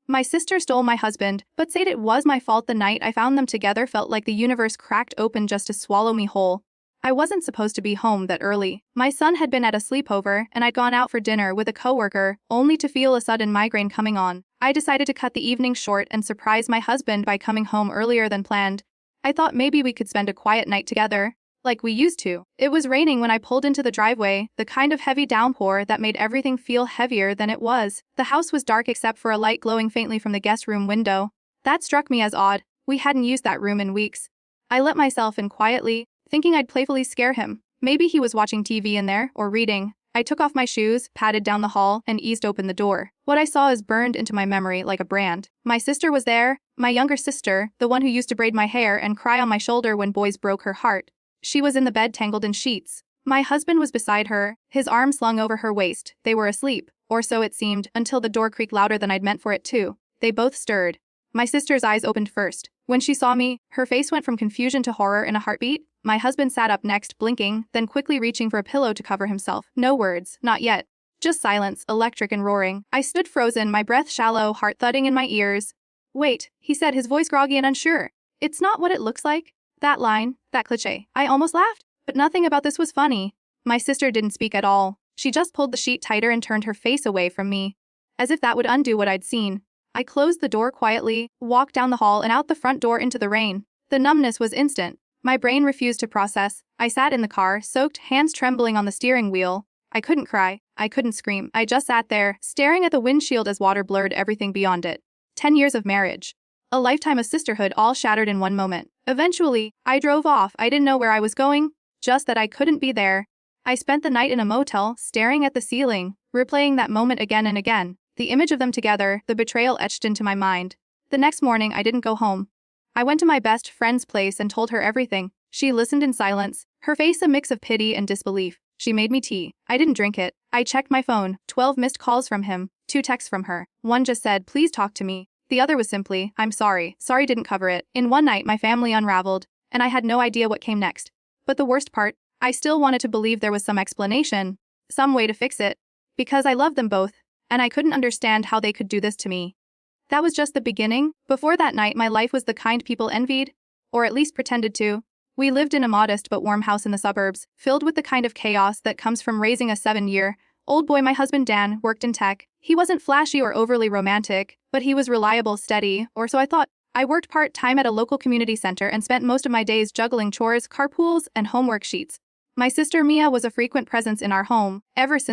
My sister stole my husband, but said it was my fault. The night I found them together felt like the universe cracked open just to swallow me whole. I wasn't supposed to be home that early. My son had been at a sleepover, and I'd gone out for dinner with a coworker, only to feel a sudden migraine coming on. I decided to cut the evening short and surprise my husband by coming home earlier than planned. I thought maybe we could spend a quiet night together, like we used to. It was raining when I pulled into the driveway, the kind of heavy downpour that made everything feel heavier than it was. The house was dark except for a light glowing faintly from the guest room window. That struck me as odd. We hadn't used that room in weeks. I let myself in quietly, thinking I'd playfully scare him. Maybe he was watching TV in there, or reading. I took off my shoes, padded down the hall, and eased open the door. What I saw is burned into my memory like a brand. My sister was there, my younger sister, the one who used to braid my hair and cry on my shoulder when boys broke her heart. She was in the bed tangled in sheets. My husband was beside her, his arms slung over her waist. They were asleep, or so it seemed, until the door creaked louder than I'd meant for it to. They both stirred. My sister's eyes opened first. When she saw me, her face went from confusion to horror in a heartbeat. My husband sat up next, blinking, then quickly reaching for a pillow to cover himself. No words, not yet. Just silence, electric and roaring. I stood frozen, my breath shallow, heart thudding in my ears. "Wait," he said, his voice groggy and unsure. "It's not what it looks like." That line, that cliché. I almost laughed, but nothing about this was funny. My sister didn't speak at all. She just pulled the sheet tighter and turned her face away from me, as if that would undo what I'd seen. I closed the door quietly, walked down the hall and out the front door into the rain. The numbness was instant. My brain refused to process. I sat in the car, soaked, hands trembling on the steering wheel. I couldn't cry. I couldn't scream. I just sat there, staring at the windshield as water blurred everything beyond it. 10 years of marriage. A lifetime of sisterhood all shattered in one moment. Eventually, I drove off. I didn't know where I was going, just that I couldn't be there. I spent the night in a motel, staring at the ceiling, replaying that moment again and again. The image of them together, the betrayal etched into my mind. The next morning, I didn't go home. I went to my best friend's place and told her everything. She listened in silence, her face a mix of pity and disbelief. She made me tea. I didn't drink it. I checked my phone, 12 missed calls from him, 2 texts from her. One just said, "Please talk to me." The other was simply, "I'm sorry." Sorry didn't cover it. In one night my family unraveled, and I had no idea what came next. But the worst part, I still wanted to believe there was some explanation, some way to fix it. Because I loved them both, and I couldn't understand how they could do this to me. That was just the beginning. Before that night my life was the kind people envied, or at least pretended to. We lived in a modest but warm house in the suburbs, filled with the kind of chaos that comes from raising a 7-year-old boy. My husband Dan worked in tech. He wasn't flashy or overly romantic, but he was reliable, steady, or so I thought. I worked part-time at a local community center and spent most of my days juggling chores, carpools, and homework sheets. My sister Mia was a frequent presence in our home, ever since